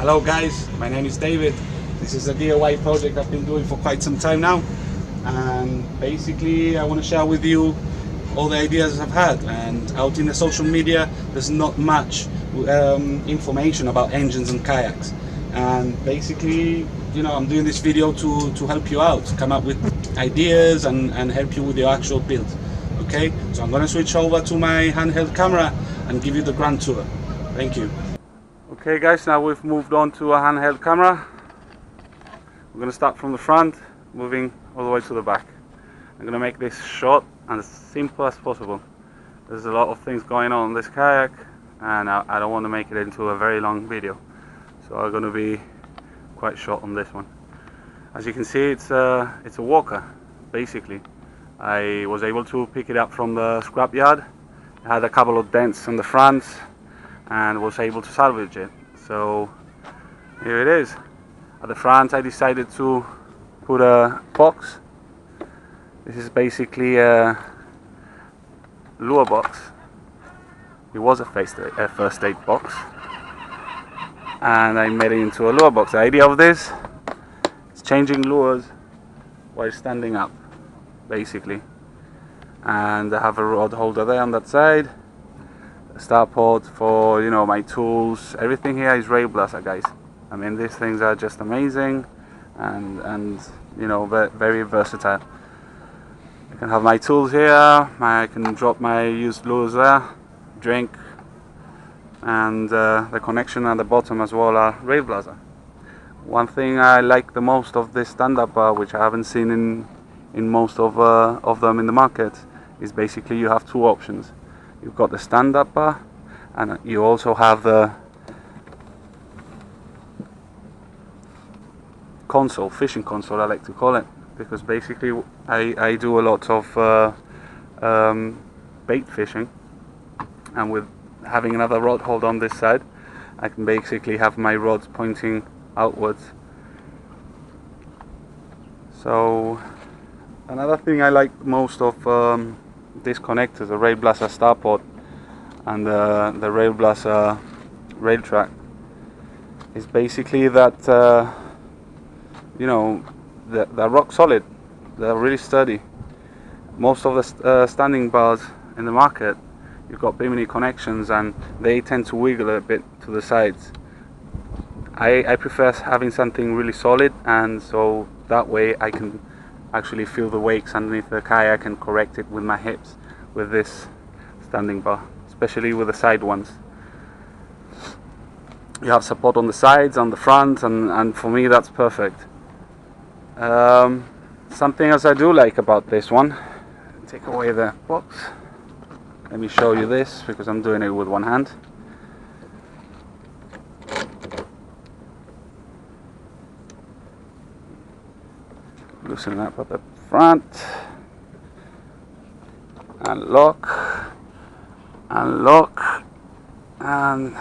Hello guys, my name is David. This is a DIY project I've been doing for quite some time now, and basically I want to share with you all the ideas I've had. And out in the social media there's not much information about engines and kayaks, and basically, you know, I'm doing this video to help you out, come up with ideas and help you with your actual build. Okay, so I'm going to switch over to my handheld camera and give you the grand tour. Thank you. Okay guys, now we've moved on to a handheld camera. We're going to start from the front, moving all the way to the back. I'm going to make this short and as simple as possible. There's a lot of things going on this kayak, and I don't want to make it into a very long video, so I'm going to be quite short on this one. As you can see, it's a walker basically. I was able to pick it up from the scrapyard. It had a couple of dents on the front and was able to salvage it. So here it is. At the front I decided to put a box. This is basically a lure box. It was a first aid box, and I made it into a lure box. The idea of this is changing lures while standing up basically. And I have a rod holder there on that side, a starport for, you know, my tools. Everything here is rail blaster, guys. I mean, these things are just amazing and you know, very versatile. I can have my tools here, I can drop my used lures there, drink, and the connection at the bottom as well are rail blaster. One thing I like the most of this stand-up bar, which I haven't seen in most of them in the market, is basically you have two options. You've got the stand-up bar, and you also have the console, fishing console I like to call it, because basically I do a lot of bait fishing, and with having another rod hold on this side, I can basically have my rods pointing outwards. So another thing I like most of this connector, the rail blaster starport and the rail blaster rail track, is basically that you know, they're rock solid. They're really sturdy. Most of the standing bars in the market, you've got bimini connections and they tend to wiggle a bit to the sides. I prefer having something really solid, and so that way I can actually feel the wakes underneath the kayak and correct it with my hips with this standing bar, especially with the side ones. You have support on the sides, on the front, and for me that's perfect. Something else I do like about this one, take away the box, let me show you this because I'm doing it with one hand. Loosen up at the front, unlock, and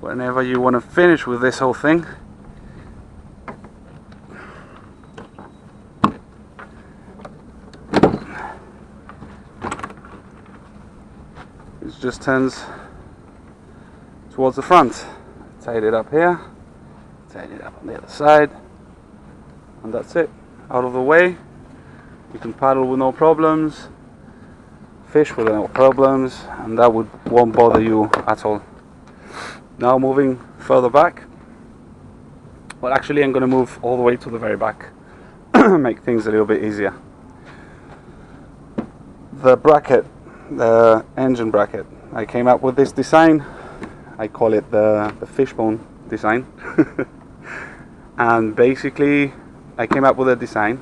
whenever you want to finish with this whole thing, it just turns towards the front. Tied it up here, tied it up on the other side, and that's it. Out of the way, you can paddle with no problems, fish with no problems, and that won't bother you at all. Now moving further back, well actually I'm going to move all the way to the very back, make things a little bit easier. The bracket, the engine bracket, I came up with this design. I call it the fishbone design. And basically I came up with a design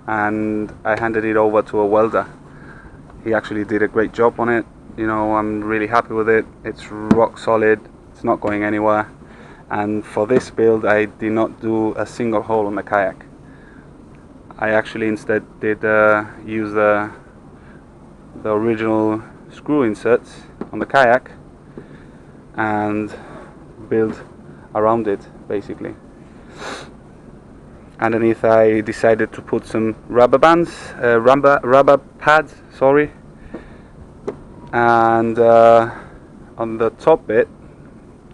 and I handed it over to a welder. He actually did a great job on it. You know, I'm really happy with it. It's rock solid, it's not going anywhere. And for this build I did not do a single hole on the kayak. I actually instead did use the original screw inserts on the kayak and build around it basically. Underneath I decided to put some rubber bands, rubber pads, sorry, and on the top bit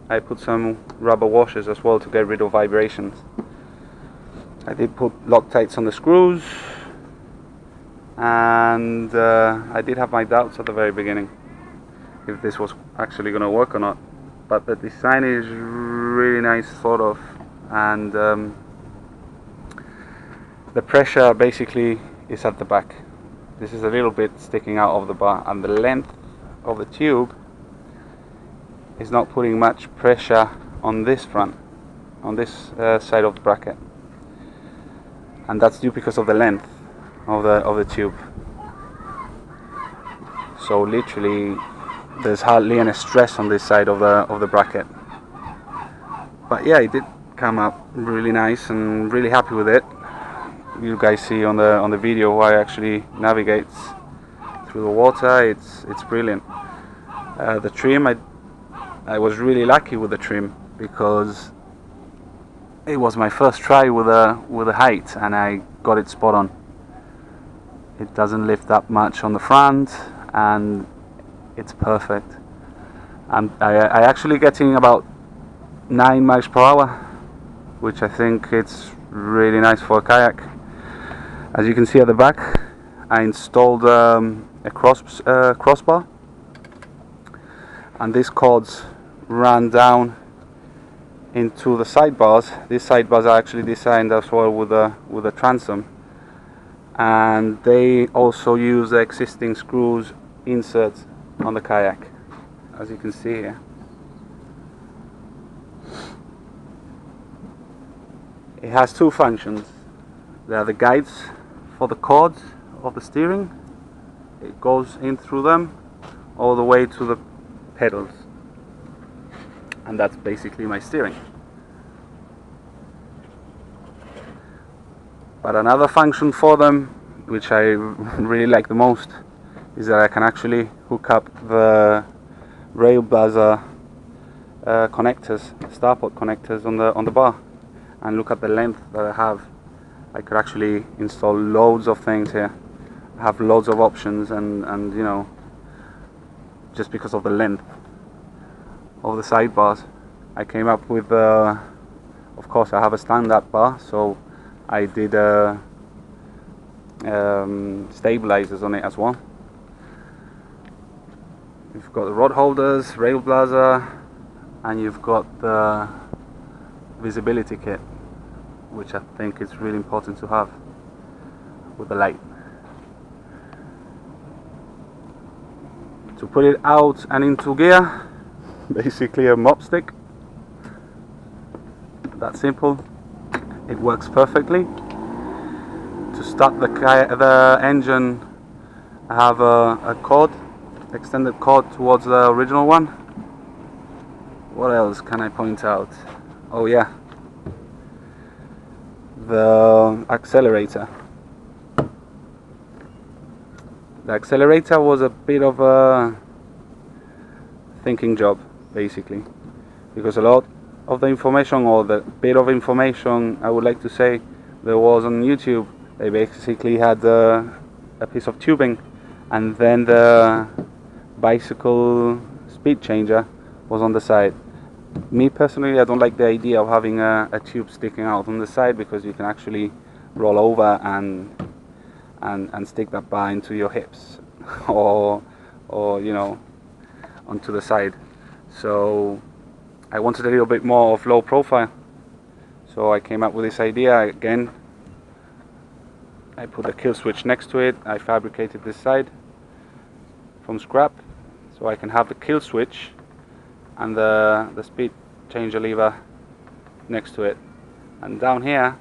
I put some rubber washers as well to get rid of vibrations. I did put Loctites on the screws, and I did have my doubts at the very beginning if this was actually going to work or not, but the design is really nice, thought of, and the pressure basically is at the back. This is a little bit sticking out of the bar, and the length of the tube is not putting much pressure on this front, on this side of the bracket, and that's due because of the length of the tube. So literally there's hardly any stress on this side of the bracket. But yeah, it did come up really nice, and really happy with it. You guys see on the video how it actually navigates through the water. It's brilliant. The trim, I was really lucky with the trim, because it was my first try with a height, and I got it spot on. It doesn't lift up much on the front, and it's perfect. I actually getting about 9 miles per hour, which I think it's really nice for a kayak. As you can see at the back, I installed a crossbar, and these cords run down into the sidebars. These sidebars are actually designed as well with a transom, and they also use the existing screws inserts on the kayak, as you can see here. It has two functions. They are the guides for the cords of the steering. It goes in through them all the way to the pedals, and that's basically my steering. But another function for them, which I really like the most, is that I can actually hook up the rail buzzer connectors, starport connectors on the bar, and look at the length that I have. I could actually install loads of things here. I have loads of options, and you know, just because of the length of the sidebars, I came up with of course I have a stand-up bar, so I did stabilizers on it as well. You've got the rod holders, rail buzzer, and you've got the visibility kit, which I think is really important to have with the light. To put it out and into gear, basically a mop stick. That simple. It works perfectly. To start the engine, I have a cord, extended cord towards the original one. What else can I point out? Oh yeah, the accelerator. The accelerator was a bit of a thinking job, basically, because a lot of the information, or the bit of information I would like to say, there was on YouTube. They basically had a piece of tubing, and then the bicycle speed changer was on the side. Me personally, I don't like the idea of having a tube sticking out on the side, because you can actually roll over and stick that bar into your hips or you know, onto the side. So I wanted a little bit more of low profile, so I came up with this idea. Again, I put a kill switch next to it. I fabricated this side from scrap, so I can have the kill switch and the speed changer lever next to it. And down here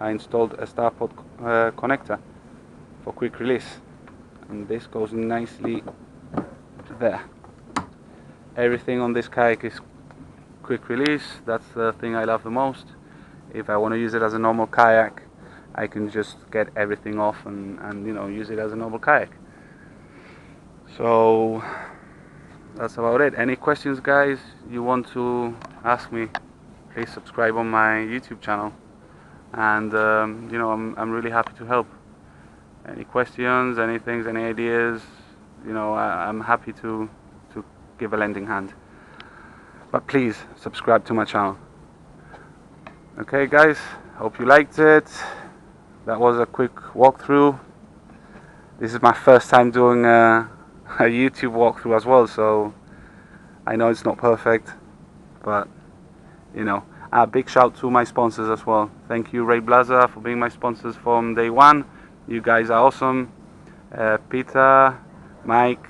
I installed a starport connector for quick release, and this goes nicely there. Everything on this kayak is quick release. That's the thing I love the most. If I want to use it as a normal kayak, I can just get everything off and you know, use it as a normal kayak. So that's about it. Any questions, guys, you want to ask me, please subscribe on my YouTube channel, and you know, I'm really happy to help. Any questions, anything, any ideas, you know, I'm happy to give a lending hand. but please subscribe to my channel. Okay guys, hope you liked it. That was a quick walkthrough. This is my first time doing a YouTube walkthrough as well, so I know it's not perfect, but you know, a big shout to my sponsors as well. Thank you Ray Blaza for being my sponsors from day one. You guys are awesome. Peter, Mike,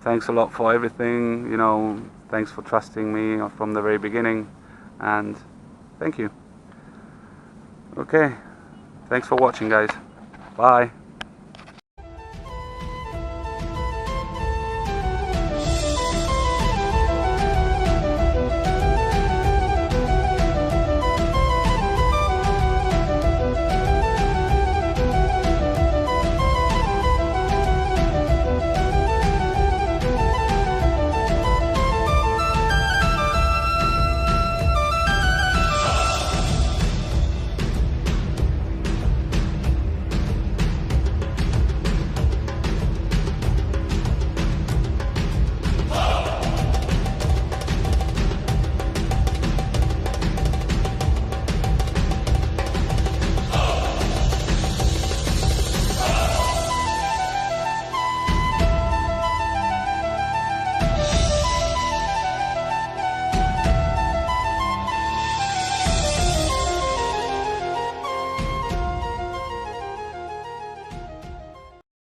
thanks a lot for everything, you know, thanks for trusting me from the very beginning, and thank you. Okay, thanks for watching guys. Bye.